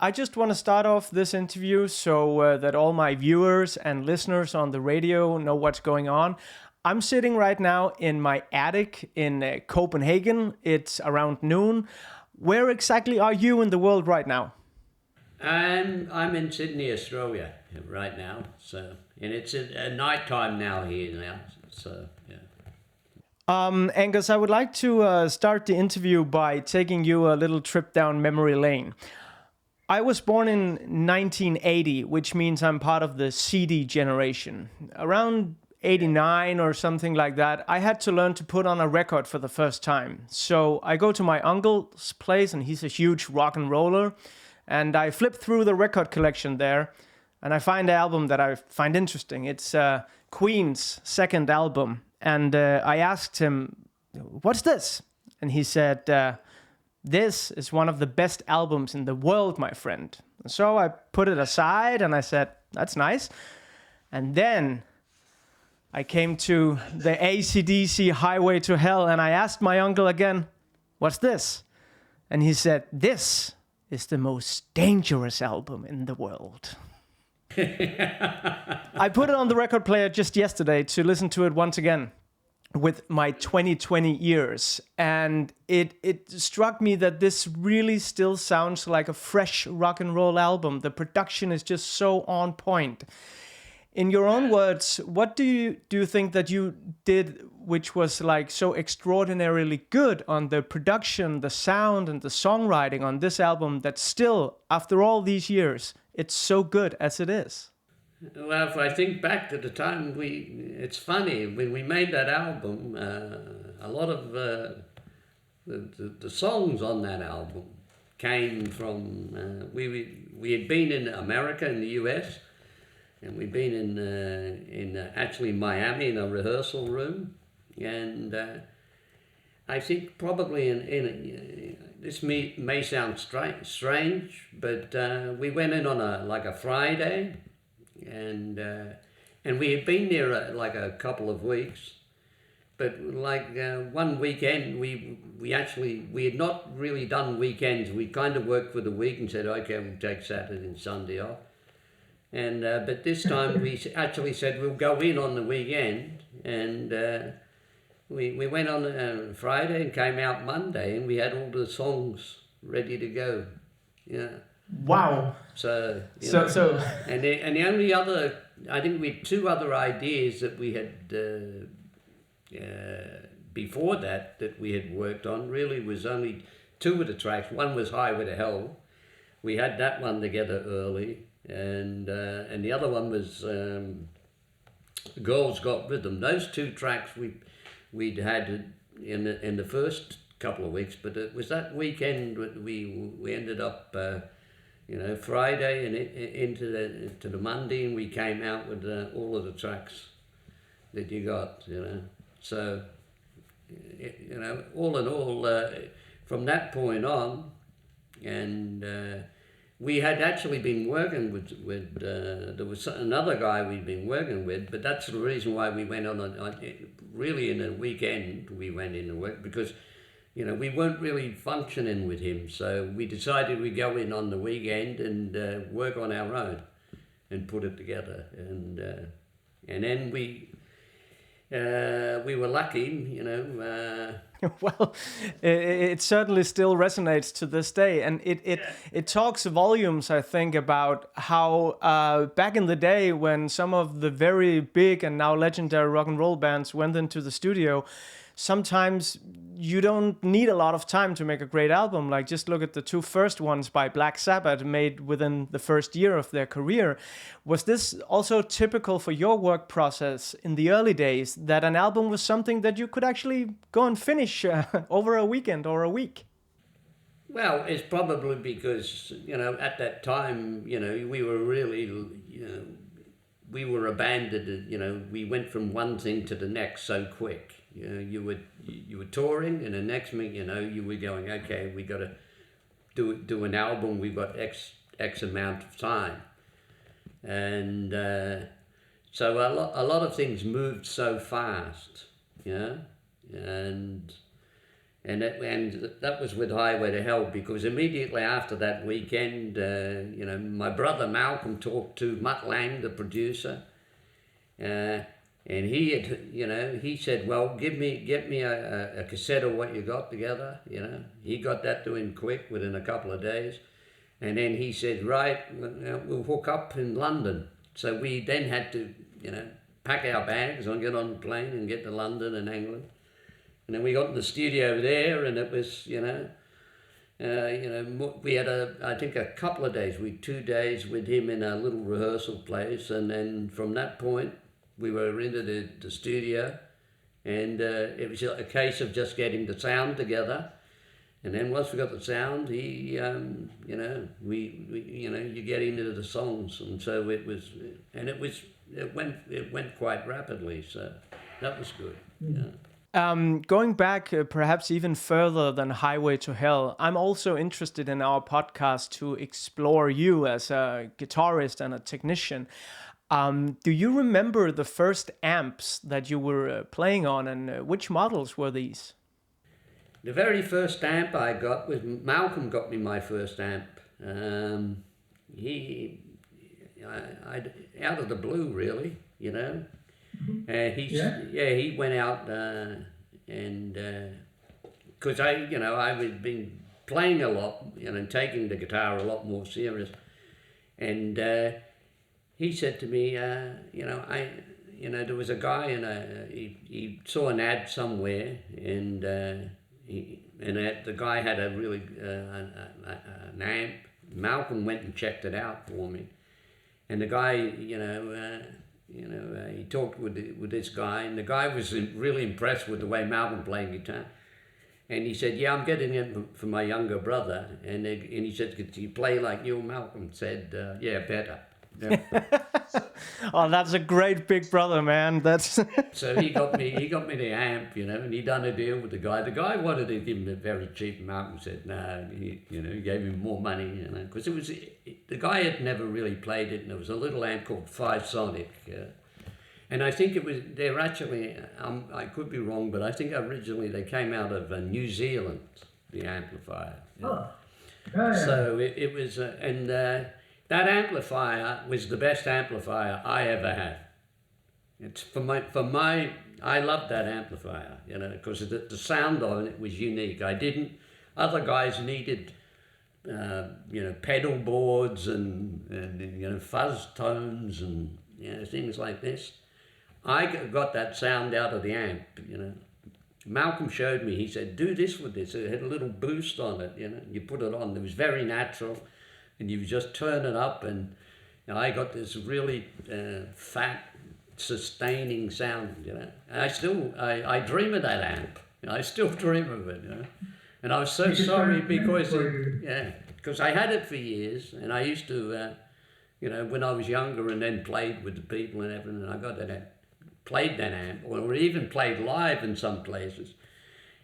I just want to start off this interview so that all my viewers and listeners on the radio know what's going on. I'm sitting right now in my attic in Copenhagen. It's around noon. Where exactly are you in the world right now? I'm in Sydney, Australia right now. So, and it's a night time now here now. So, yeah. Angus, I would like to start the interview by taking you a little trip down memory lane. I was born in 1980, which means I'm part of the CD generation. Around 89 or something like that, I had to learn to put on a record for the first time. So I go to my uncle's place, and he's a huge rock and roller, and I flip through the record collection there, and I find an album that I find interesting. It's Queen's second album, and I asked him, "What's this?" And he said, "This is one of the best albums in the world, my friend." So I put it aside and I said, "That's nice." And then I came to the AC/DC Highway to Hell, and I asked my uncle again, "What's this?" And he said, "This is the most dangerous album in the world." I put it on the record player just yesterday to listen to it once again with my 2020 ears, and it struck me that this really still sounds like a fresh rock and roll album. The production is just so on point. In your own words, what do you think that you did which was like so extraordinarily good on the production, the sound, and the songwriting on this album that still, after all these years, it's so good as it is? Well, if I think back to the time it's funny, when we made that album, a lot of the songs on that album came from, we had been in America, in the US, and we'd been in actually Miami in a rehearsal room, and I think probably this may sound strange, but we went in on a Friday, and we had been there like a couple of weeks, but like one weekend we had not really done weekends. We kind of worked for the week and said, okay, we'll take Saturday and Sunday off, and but this time we actually said we'll go in on the weekend, and we went on Friday and came out Monday, and we had all the songs ready to go. Yeah. Wow. So and the only other, I think we had two other ideas that we had before that we had worked on. Really was only two of the tracks. One was Highway to Hell. We had that one together early, and the other one was Girls Got Rhythm. Those two tracks we'd had in the first couple of weeks, but it was that weekend we ended up. Friday and into the Monday, and we came out with all of the tracks that you got, So, all in all, from that point on, and we had actually been working with there was another guy we'd been working with, but that's the reason why we went on really in a weekend we went into work, because we weren't really functioning with him, so we decided we'd go in on the weekend and work on our own and put it together, and then we were lucky, Well, it certainly still resonates to this day, and it talks volumes, I think, about how back in the day when some of the very big and now legendary rock and roll bands went into the studio, sometimes you don't need a lot of time to make a great album. Like, just look at the two first ones by Black Sabbath, made within the first year of their career. Was this also typical for your work process in the early days, that an album was something that you could actually go and finish over a weekend or a week? Well, it's probably because, at that time, we were really, we were abandoned, we went from one thing to the next so quick. You were touring, and the next thing you were going, okay, we got to do an album. We've got X amount of time, and So a lot of things moved so fast, you know, and that was with Highway to Hell, because immediately after that weekend, you know, my brother Malcolm talked to Mutt Lang, the producer, and he had, you know, he said, well, get me a cassette of what you got together, you know. He got that to him quick, within a couple of days, and then he said, right, we'll hook up in London. So we then had to, you know, pack our bags and get on the plane and get to London and England. And then we got in the studio there, and it was, you know, we had I think a couple of days, 2 days with him in a little rehearsal place, and then from that point we were into the studio, and it was a case of just getting the sound together. And then once we got the sound, you know, we you know, you get into the songs, and so it went quite rapidly. So that was good. Yeah. Going back perhaps even further than Highway to Hell, I'm also interested in our podcast to explore you as a guitarist and a technician. Do you remember the first amps that you were playing on, and which models were these? The very first amp I got was, Malcolm got me my first amp. Out of the blue, really, you know. He went out and because I had been playing a lot, you know, and taking the guitar a lot more serious, and he said to me, there was a guy, and he saw an ad somewhere, and the guy had a really an amp. Malcolm went and checked it out for me, and the guy, he talked with this guy, and the guy was really impressed with the way Malcolm played guitar. And he said, yeah, I'm getting it for my younger brother. And he said, could you play like you? Malcolm said, yeah, better. Yeah. Oh, that's a great big brother, man. That's So he got me the amp, you know, and he done a deal with the guy. The guy wanted to give him it very cheap. And Malcolm said, no, he gave him more money, you know, because the guy had never really played it, and there was a little amp called 5 Sonic. And I think they're actually, I could be wrong, but I think originally they came out of New Zealand, the amplifier. You know? So it was, that amplifier was the best amplifier I ever had. It's I loved that amplifier, you know, because the sound on it was unique. Other guys needed, pedal boards and fuzz tones and, things like this. I got that sound out of the amp, you know. Malcolm showed me, he said, do this with this. It had a little boost on it, you know. You put it on, it was very natural, and you just turn it up, and I got this really fat, sustaining sound, you know. And I dream of that amp. I still dream of it, you know. And I was so sorry because I had it for years, and I used to, when I was younger, and then played with the people and everything, I got that, played that amp, or even played live in some places.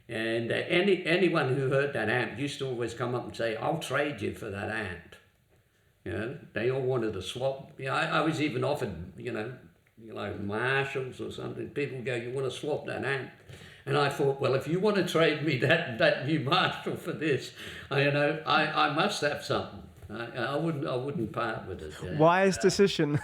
And anyone who heard that amp used to always come up and say, I'll trade you for that amp. You know, they all wanted to swap. You know, I was even offered, like Marshalls or something. People go, you want to swap that amp? And I thought, well, if you want to trade me that new Marshall for this, I must have something. I wouldn't part with it. Yeah. Wise decision.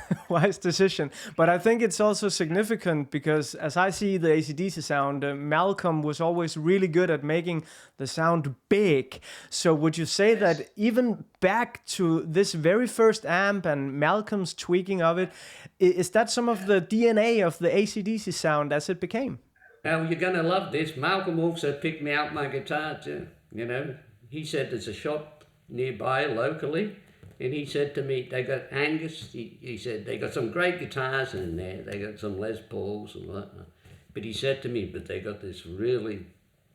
But I think it's also significant because as I see the AC/DC sound, Malcolm was always really good at making the sound big. So would you say that even back to this very first amp and Malcolm's tweaking of it, is that some of the DNA of the AC/DC sound as it became? Now, you're going to love this. Malcolm also picked me out my guitar too. You know, he said there's a shop nearby locally, and he said to me, they got Angus, he said, they got some great guitars in there, they got some Les Pauls and whatnot, but he said to me, but they got this really,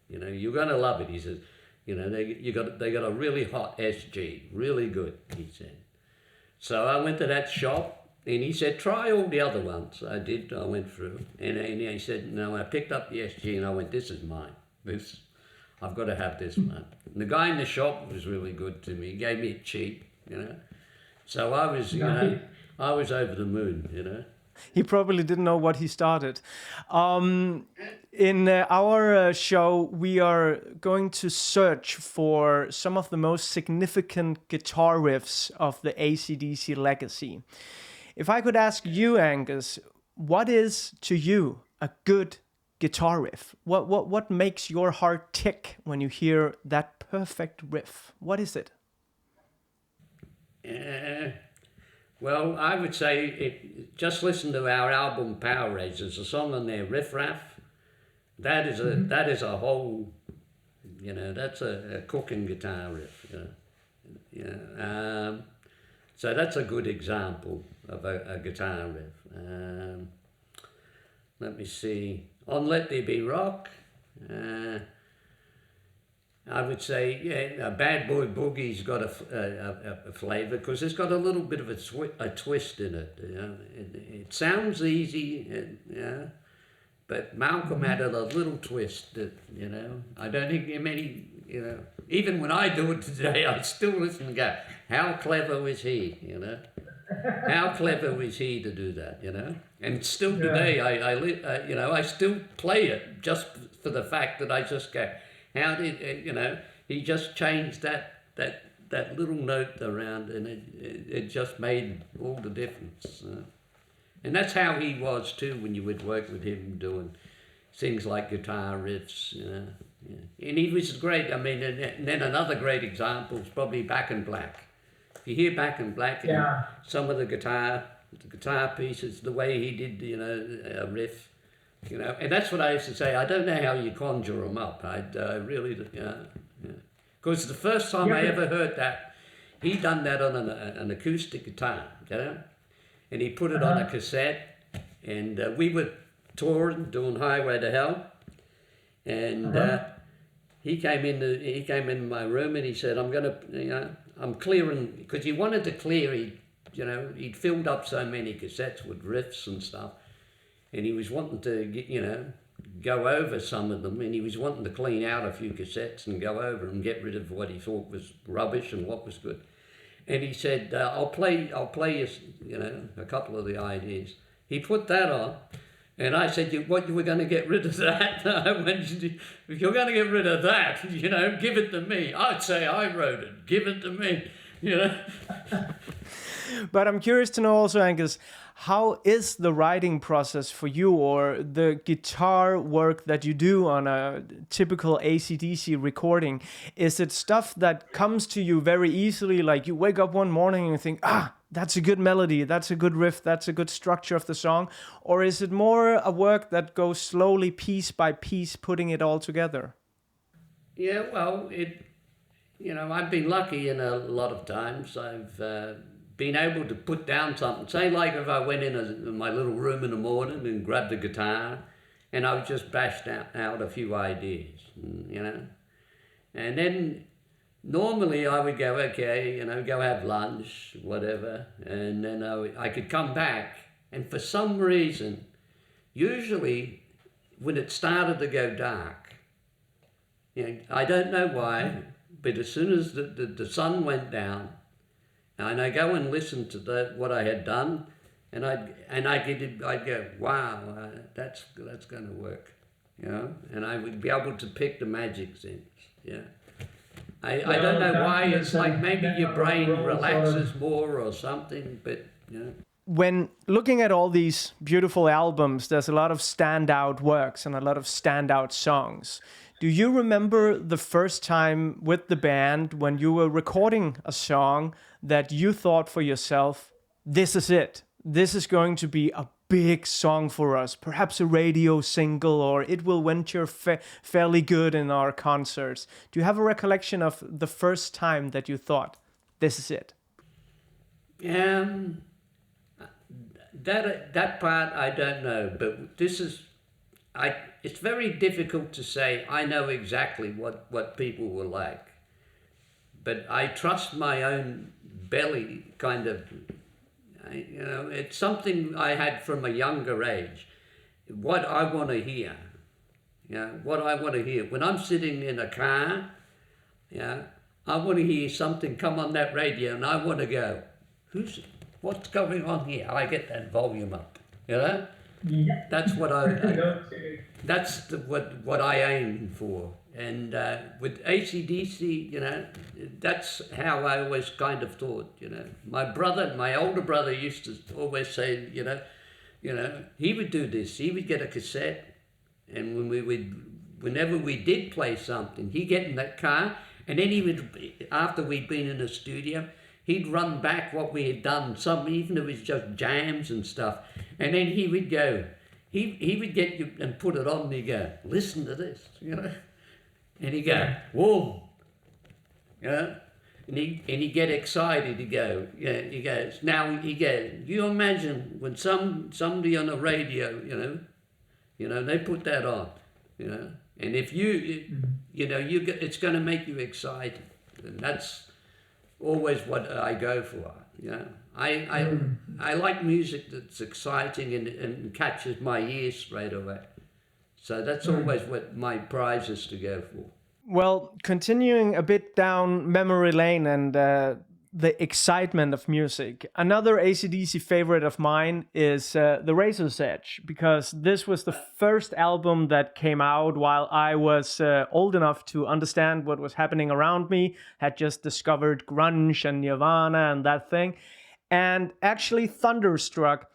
you're going to love it, he says, they got a really hot SG, really good, he said. So I went to that shop, and he said, try all the other ones. I did, I went through, and he said, no, I picked up the SG, and I went, this is mine, I've got to have this one. And the guy in the shop was really good to me. He gave me it cheap, So I was, I was over the moon, He probably didn't know what he started. In our show, we are going to search for some of the most significant guitar riffs of the AC/DC legacy. If I could ask you, Angus, what is to you a good guitar riff? What makes your heart tick when you hear that perfect riff? What is it? Well, I would say just listen to our album Power Rage. There's a song on there, Riff Raff. That is a whole, that's a cooking guitar riff. So that's a good example of a guitar riff. Let me see. On Let There Be Rock, I would say, a Bad Boy Boogie's got a flavour because it's got a little bit of a twist in it. It sounds easy, but Malcom had a little twist that, I don't think many, even when I do it today, I still listen and go, how clever was he, How clever was he to do that, And still today, I still play it just for the fact that I just go, how did, he just changed that little note around and it just made all the difference. And that's how he was too when you would work with him doing things like guitar riffs, And he was great. I mean, and then another great example is probably Back in Black. If you hear Back in Black, and some of the guitar pieces, the way he did, a riff, and that's what I used to say. I don't know how you conjure them up. I really, because the first time I ever heard that, he done that on an acoustic guitar, and he put it on a cassette, and we were touring, doing Highway to Hell, and he came in my room and he said, I'm clearing, because he wanted to clear. He'd filled up so many cassettes with riffs and stuff. And he was wanting to get, go over some of them, and he was wanting to clean out a few cassettes and go over and get rid of what he thought was rubbish and what was good. And he said, I'll play you, a couple of the ideas. He put that on, and I said, you were going to get rid of that? If you're going to get rid of that, give it to me. I'd say I wrote it. Give it to me, But I'm curious to know also, Angus, how is the writing process for you, or the guitar work that you do on a typical AC/DC recording? Is it stuff that comes to you very easily, like you wake up one morning and you think, that's a good melody, that's a good riff, that's a good structure of the song? Or is it more a work that goes slowly, piece by piece, putting it all together? Yeah, well, I've been lucky in a lot of times. I've been able to put down something. Say like if I went in my little room in the morning and grabbed a guitar and I just bashed out a few ideas, And then normally I would go, okay, go have lunch, whatever, and then I could come back, and for some reason, usually when it started to go dark, I don't know why, but as soon as the sun went down, and I go and listen to what I had done, and I'd go, wow, that's going to work, and I would be able to pick the magic things, I don't know why. It's like maybe your brain relaxes more or something, but When looking at all these beautiful albums, there's a lot of standout works and a lot of standout songs. Do you remember the first time with the band when you were recording a song that you thought for yourself, this is it. This is going to be a big song for us, perhaps a radio single, or it will venture fairly good in our concerts. Do you have a recollection of the first time that you thought, this is it? That part I don't know, but it's very difficult to say I know exactly what people will like. But I trust my own belly kind of, it's something I had from a younger age. What I want to hear, what I want to hear. When I'm sitting in a car, I want to hear something come on that radio and I want to go, what's going on here? I get that volume up, You know, that's what what I aim for. And with AC/DC, you know, that's how I always kind of thought. You know, my older brother used to always say, you know, he would do this. He would get a cassette, and whenever we did play something, he'd get in that car, and then he would, after we'd been in the studio, he'd run back what we had done, even if it was just jams and stuff, and then he would go, he would get you and put it on, and he'd go, listen to this, you know, and he'd go, whoa, you know, and he'd get excited, he'd go, yeah, he goes, you imagine when somebody on the radio, you know, they put that on, you know, and if it's going to make you excited, and that's always what I go for. You know, I like music that's exciting and catches my ear straight away. So that's always what my prize is to go for. Well, continuing a bit down memory lane and the excitement of music, another AC/DC favorite of mine is The Razor's Edge, because this was the first album that came out while I was old enough to understand what was happening around me, had just discovered grunge and Nirvana and that thing. And actually, Thunderstruck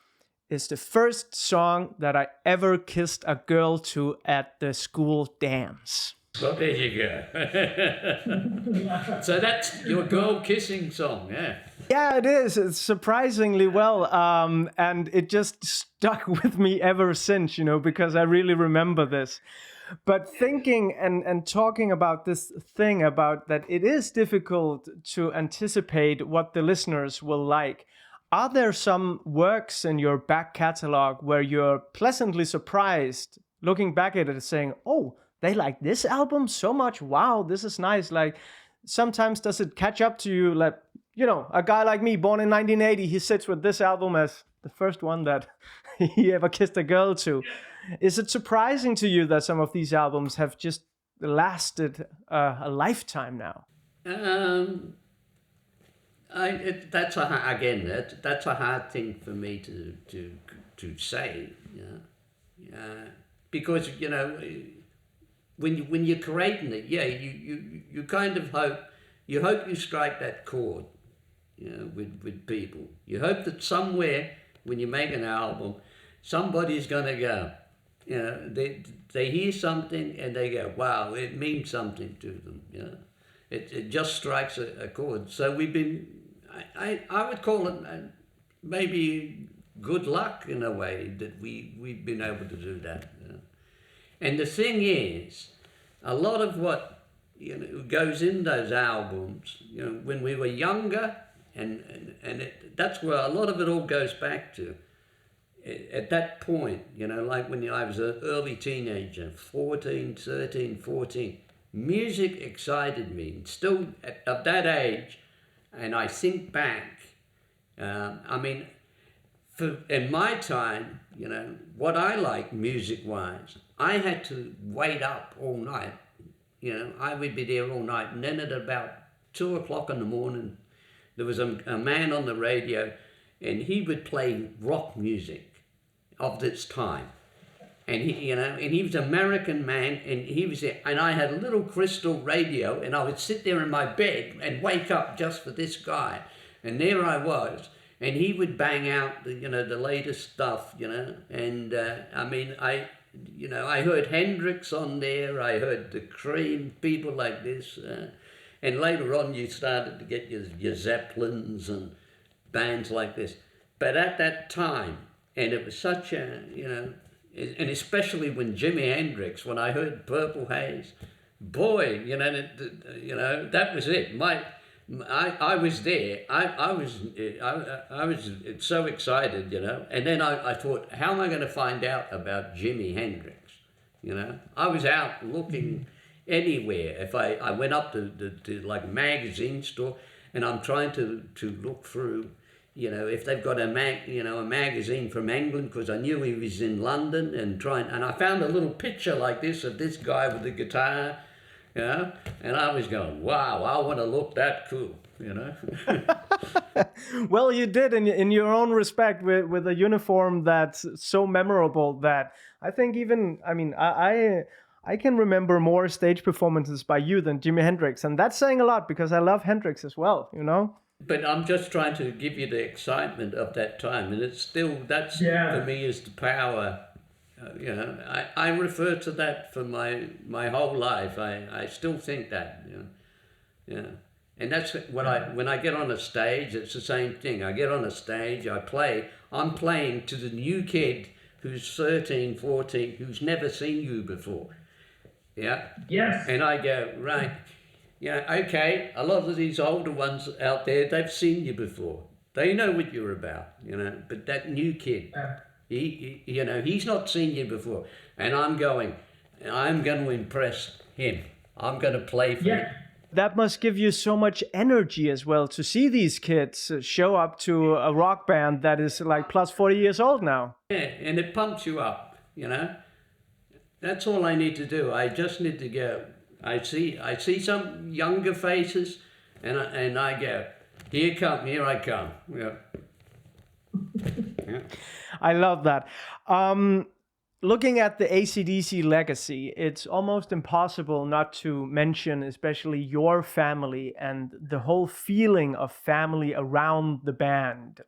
is the first song that I ever kissed a girl to at the school dance. Well, there you go. So that's your girl kissing song, yeah? Yeah, it is. It's surprisingly well. And it just stuck with me ever since, you know, because I really remember this. But thinking and talking about this thing about that it is difficult to anticipate what the listeners will like. Are there some works in your back catalog where you're pleasantly surprised, looking back at it and saying, oh, they like this album so much. Wow, this is nice. Like, sometimes does it catch up to you? Like, you know, a guy like me, born in 1980, he sits with this album as the first one that he ever kissed a girl to. Is it surprising to you that some of these albums have just lasted a lifetime now? That's a hard thing for me to say. Yeah, because you know. When you're creating it, yeah, you kind of hope you strike that chord, you know, with people. You hope that somewhere when you make an album, somebody's gonna go, you know, they hear something and they go, wow, it means something to them, you know. It just strikes a chord. So we've been, I would call it maybe good luck in a way that we've been able to do that. You know? And the thing is, a lot of what goes in those albums, you know, when we were younger, and that's where a lot of it all goes back to. At that point, you know, like when I was an early teenager, 13, 14, music excited me. Still at that age, and I think back, I mean, in my time, you know, what I like music-wise, I had to wait up all night. You know, I would be there all night. And then at about 2 o'clock in the morning, there was a man on the radio, and he would play rock music of this time. And he was an American man, and he was there. And I had a little crystal radio, and I would sit there in my bed and wake up just for this guy. And there I was. And he would bang out the latest stuff, you know. And I mean, I heard Hendrix on there. I heard the Cream, people like this. And later on, you started to get your Zeppelins and bands like this. But at that time, and it was such a, you know, and especially when Jimi Hendrix, when I heard Purple Haze, boy, you know, that was it. I was there. I was so excited, you know. And then I thought, how am I going to find out about Jimi Hendrix? You know, I was out looking anywhere. If I went up to like a magazine store, and I'm trying to look through, you know, if they've got a magazine from England, because I knew he was in London, and I found a little picture like this of this guy with the guitar. And I was going, wow, I want to look that cool, Well, you did in your own respect with a uniform that's so memorable that I think even, I mean, I can remember more stage performances by you than Jimi Hendrix. And that's saying a lot because I love Hendrix as well, But I'm just trying to give you the excitement of that time. And it's still, that's for me is the power. I refer to that for my whole life. I still think that, And that's when I get on a stage, it's the same thing. I get on a stage, I'm playing to the new kid who's 13, 14, who's never seen you before. Yeah? Yes. And I go, right, okay, a lot of these older ones out there, they've seen you before. They know what you're about, but that new kid, he's not seen you before. And I'm going to impress him. I'm going to play for him. That must give you so much energy as well to see these kids show up to a rock band that is like plus 40 years old now. Yeah, and it pumps you up, That's all I need to do. I just need to go. I see some younger faces, and I go, here I come. Yeah. I love that. Looking at the AC/DC legacy, it's almost impossible not to mention especially your family and the whole feeling of family around the band.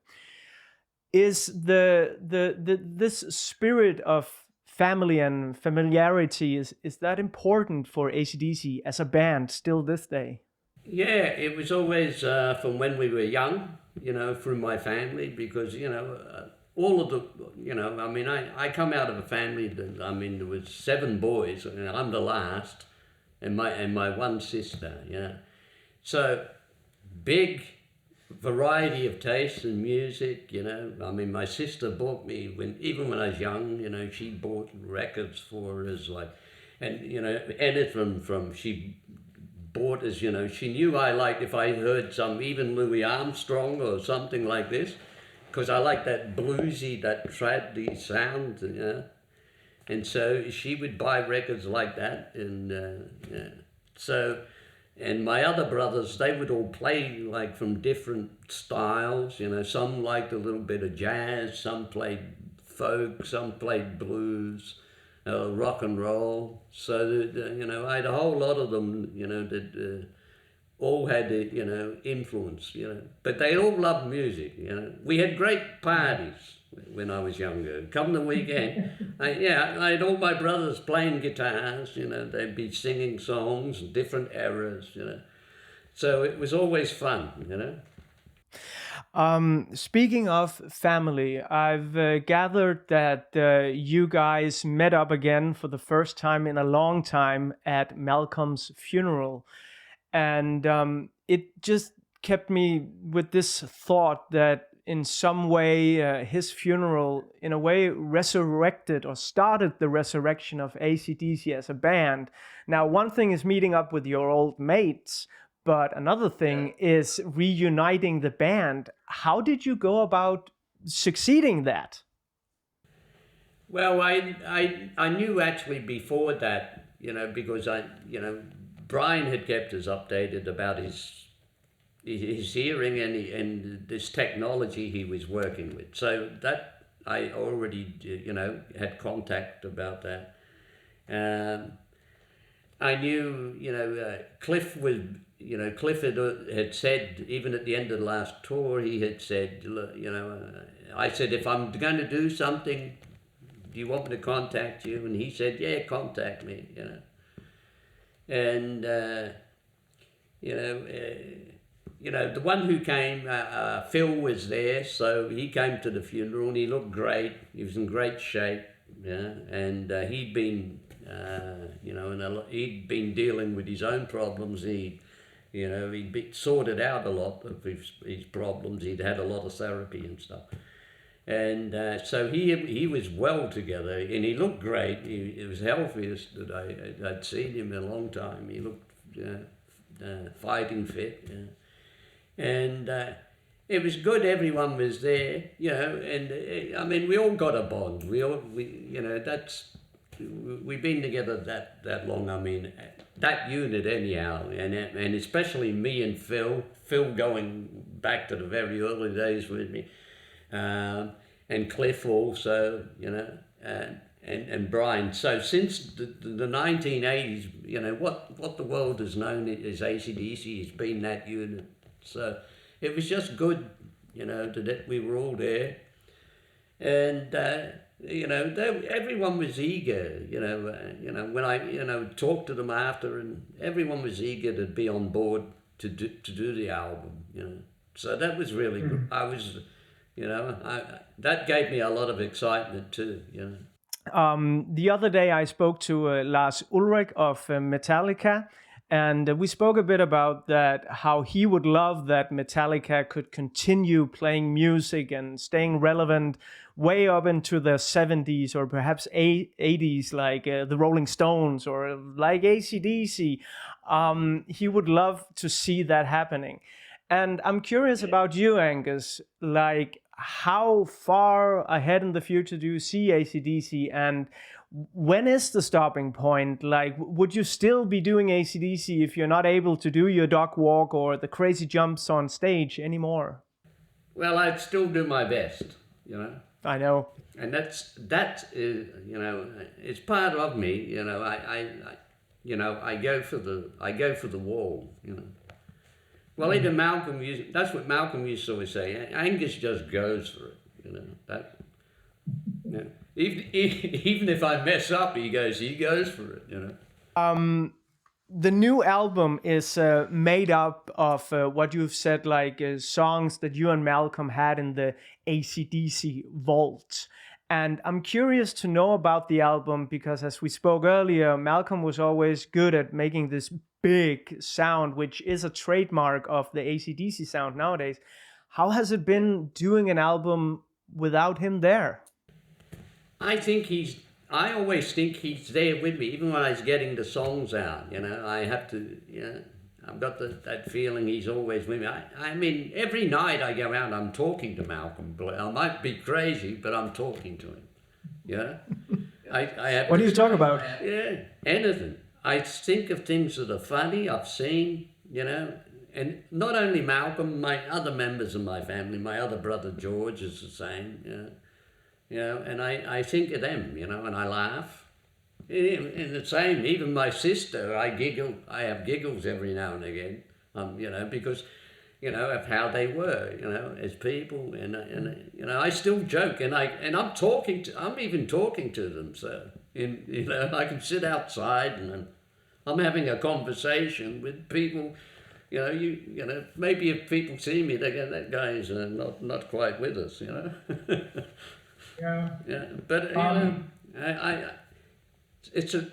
Is this spirit of family and familiarity, is that important for AC/DC as a band still this day? Yeah, it was always from when we were young, through my family, because, all of the, I come out of a family that, there was 7 boys, and I'm the last, and my one sister, So, big variety of tastes in music, my sister bought me, even when I was young, she bought records for us, and, anything from she bought us, she knew I liked, if I heard some, even Louis Armstrong or something like this, because I like that bluesy, that trad sound, and so she would buy records like that, and and my other brothers, they would all play like from different styles, some liked a little bit of jazz, some played folk, some played blues, rock and roll, so I had a whole lot of them, that all had, influence, but they all loved music, We had great parties when I was younger. Come the weekend, I had all my brothers playing guitars, they'd be singing songs, different eras, So it was always fun, Speaking of family, I've gathered that you guys met up again for the first time in a long time at Malcom's funeral. And it just kept me with this thought that in some way his funeral in a way resurrected or started the resurrection of AC/DC as a band. Now, one thing is meeting up with your old mates, but another thing is reuniting the band. How did you go about succeeding that? Well, I knew actually before that, because Brian had kept us updated about his hearing and this technology he was working with. So that I already, had contact about that. I knew, Cliff was, Cliff had said, even at the end of the last tour, he had said, I said, if I'm going to do something, do you want me to contact you? And he said, yeah, contact me, And, the one who came, Phil was there, so he came to the funeral and he looked great. He was in great shape, and he'd been, he'd been dealing with his own problems. He'd sorted out a lot of his problems. He'd had a lot of therapy and stuff. And so he was well together, and he looked great. He was healthiest that I'd seen him in a long time. He looked fighting fit, and it was good. Everyone was there, and we all got a bond. We've been together that long. that unit anyhow, and especially me and Phil going back to the very early days with me, and Cliff also, you know, and Brian. So since the 1980s, you know, what the world has known as AC/DC has been that unit. So it was just good, you know, that we were all there, and you know, everyone was eager. You know, when I talked to them after, and everyone was eager to be on board to do the album. You know, so that was really good. I was, you know, that gave me a lot of excitement too. You know. The other day I spoke to Lars Ulrich of Metallica, and we spoke a bit about that, how he would love that Metallica could continue playing music and staying relevant way up into the 70s or perhaps 80s, like the Rolling Stones or like AC/DC. He would love to see that happening. And I'm curious about you, Angus, like how far ahead in the future do you see AC/DC, and when is the stopping point? Like, would you still be doing AC/DC if you're not able to do your dog walk or the crazy jumps on stage anymore? Well, I'd still do my best, you know. I know. And that is, you know, it's part of me, you know. I go for the wall, you know. Well, even Malcolm that's what Malcolm used to always say. Angus just goes for it, you know. That, you know, even if I mess up, he goes for it, you know. The new album is made up of what you've said, like songs that you and Malcolm had in the AC/DC vault. And I'm curious to know about the album because, as we spoke earlier, Malcolm was always good at making this big sound, which is a trademark of the AC/DC sound nowadays. How has it been doing an album without him there? I always think he's there with me, even when I was getting the songs out, you know. I have to, you know, I've got that feeling he's always with me. I mean, every night I go out, I'm talking to Malcolm. I might be crazy, but I'm talking to him, you know. I have. What do you talk about? Yeah, anything. I think of things that are funny, I've seen, you know, and not only Malcolm, my other members of my family, my other brother George is the same, you know. You know, and I think of them, you know, and I laugh. And the same, even my sister, I giggle. I have giggles every now and again, you know, because, you know, of how they were, you know, as people, and you know, I still joke, and I'm even talking to them. So, you know, I can sit outside and I'm having a conversation with people. You know, you know, maybe if people see me, they go, "That guy's not quite with us," you know. Yeah, but you know,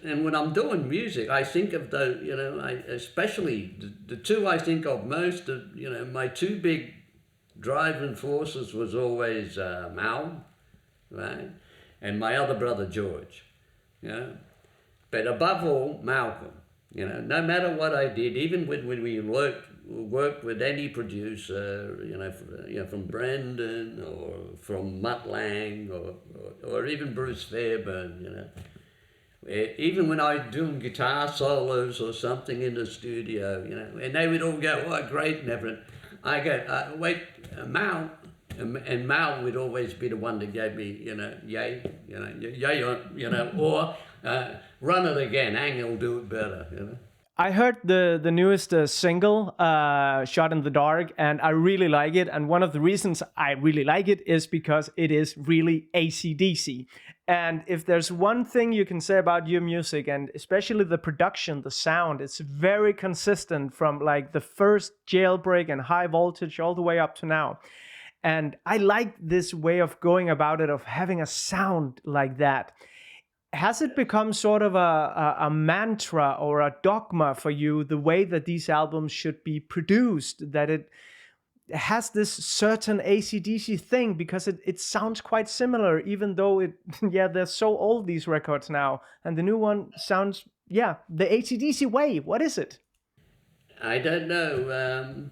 and when I'm doing music, I think of you know, especially the two I think of most. You know, my two big driving forces was always Mal, right, and my other brother George. You know, but above all, Malcolm. You know, no matter what I did, even when we worked with any producer, you know, from Brendan or from Mutt Lang or even Bruce Fairbairn, you know. Even when I was doing guitar solos or something in the studio, you know, and they would all go, "Oh, great," and everything. I go, "Wait, Mal," and Mal would always be the one that gave me, you know, yay, you know, or run it again, Ang will do it better, you know. I heard the newest single, Shot in the Dark, and I really like it. And one of the reasons I really like it is because it is really AC/DC. And if there's one thing you can say about your music, and especially the production, the sound, it's very consistent from like the first Jailbreak and High Voltage all the way up to now. And I like this way of going about it, of having a sound like that. Has it become sort of a mantra or a dogma for you, the way that these albums should be produced, that it has this certain AC/DC thing, because it sounds quite similar, even though they're so old, these records now, and the new one sounds, the AC/DC way. What is it? I don't know.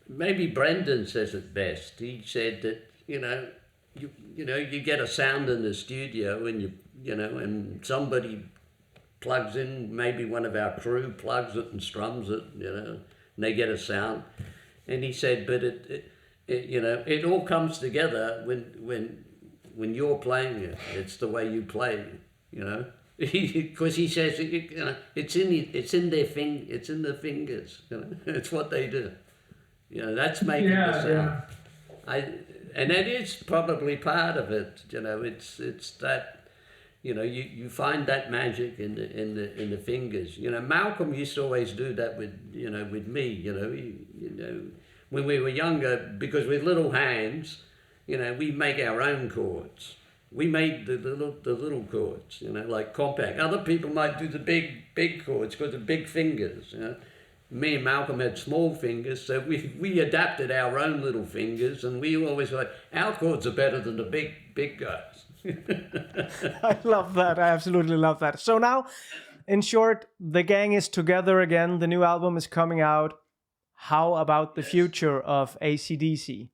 Maybe Brendan says it best. He said that, you know, you get a sound in the studio and you know, and somebody plugs in, maybe one of our crew plugs it and strums it, and they get a sound. And he said, but it all comes together when you're playing it. It's the way you play, because he says it's in the fingers. It's what they do. That's making the sound. Yeah. And that is probably part of it. It's that. You find that magic in the fingers. Malcolm used to always do that with me. When we were younger, because with little hands, we make our own chords. We made the little chords, like compact. Other people might do the big chords because of big fingers. Me and Malcolm had small fingers, so we adapted our own little fingers, and we always thought our chords are better than the big guys. I love that. I absolutely love that. So now, in short, the gang is together again. The new album is coming out. How about the future of AC/DC?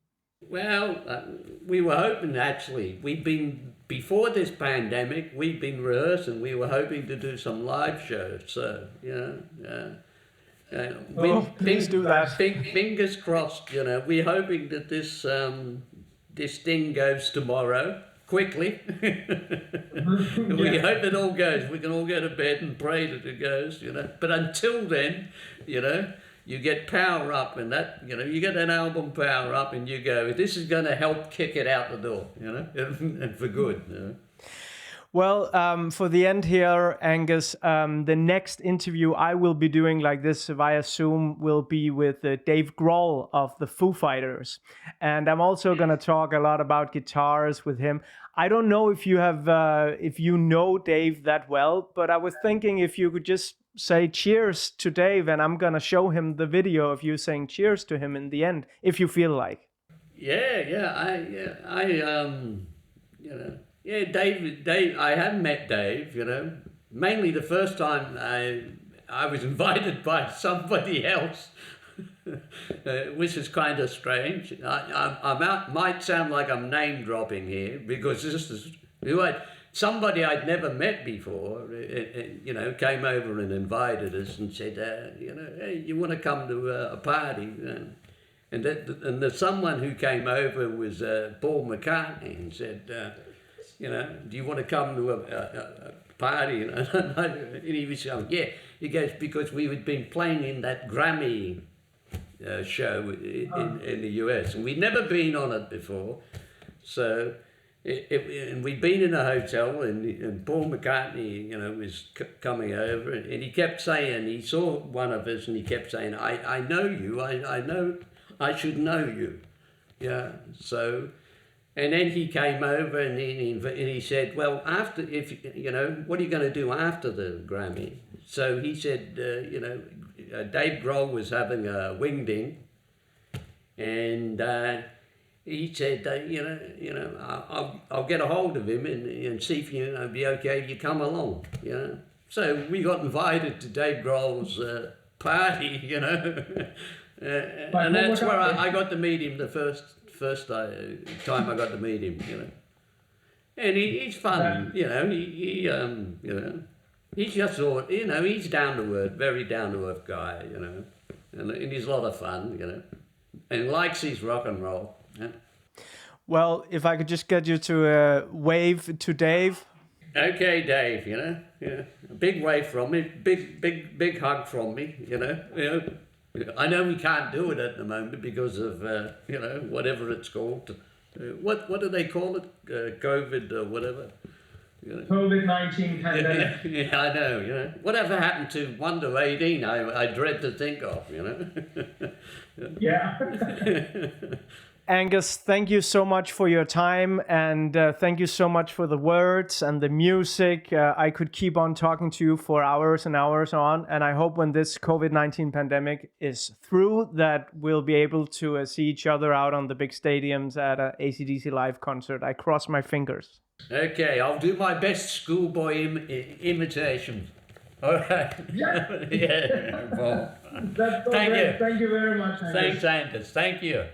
Well, we were hoping, actually. Before this pandemic, we've been rehearsing. We were hoping to do some live shows. So, please do that. Fingers crossed, We're hoping that this thing goes tomorrow, quickly. We hope it all goes. We can all go to bed and pray that it goes, But until then, you get Power Up, and that, you get an album Power Up, and you go, this is going to help kick it out the door, and for good. Well, for the end here, Angus, the next interview I will be doing like this via Zoom will be with Dave Grohl of the Foo Fighters. And I'm also going to talk a lot about guitars with him. I don't know if you know Dave that well, but I was thinking if you could just say cheers to Dave, and I'm going to show him the video of you saying cheers to him in the end, if you feel like. Yeah, Dave. I have met Dave. Mainly the first time I was invited by somebody else, which is kind of strange. Might sound like I'm name dropping here because this is somebody I'd never met before. Came over and invited us and said, hey, you want to come to a party? And the someone who came over was Paul McCartney and said, do you want to come to a party? And he was saying, yeah. He goes, because we had been playing in that Grammy show in the US, and we'd never been on it before. So, and we'd been in a hotel, and Paul McCartney, was coming over, and he kept saying, he saw one of us, and he kept saying, I know you, I know, I should know you. Yeah, so... And then he came over and he said, well, after, what are you going to do after the Grammy? So he said, Dave Grohl was having a wingding, and he said, I'll get a hold of him and see if it'd be okay if you come along, So we got invited to Dave Grohl's party, and that's where I got to meet him the first time I got to meet him, and he's fun, he's just sort, he's down to earth, very down to earth guy, and he's a lot of fun, and likes his rock and roll. Yeah. Well, if I could just get you to wave to Dave. Okay, Dave, a big wave from me, big hug from me, I know we can't do it at the moment because of, whatever it's called. What do they call it? COVID or whatever? COVID-19 pandemic. Yeah, I know, Whatever happened to 1 to 18, I dread to think of, Yeah. Angus, thank you so much for your time, and thank you so much for the words and the music. I could keep on talking to you for hours and hours on, and I hope when this COVID-19 pandemic is through that we'll be able to see each other out on the big stadiums at an AC/DC live concert. I cross my fingers. Okay, I'll do my best schoolboy imitation. All right. Yeah. Yeah. Well, That's so thank great. you. Thank you very much, Angus. Thanks, Angus. Thank you.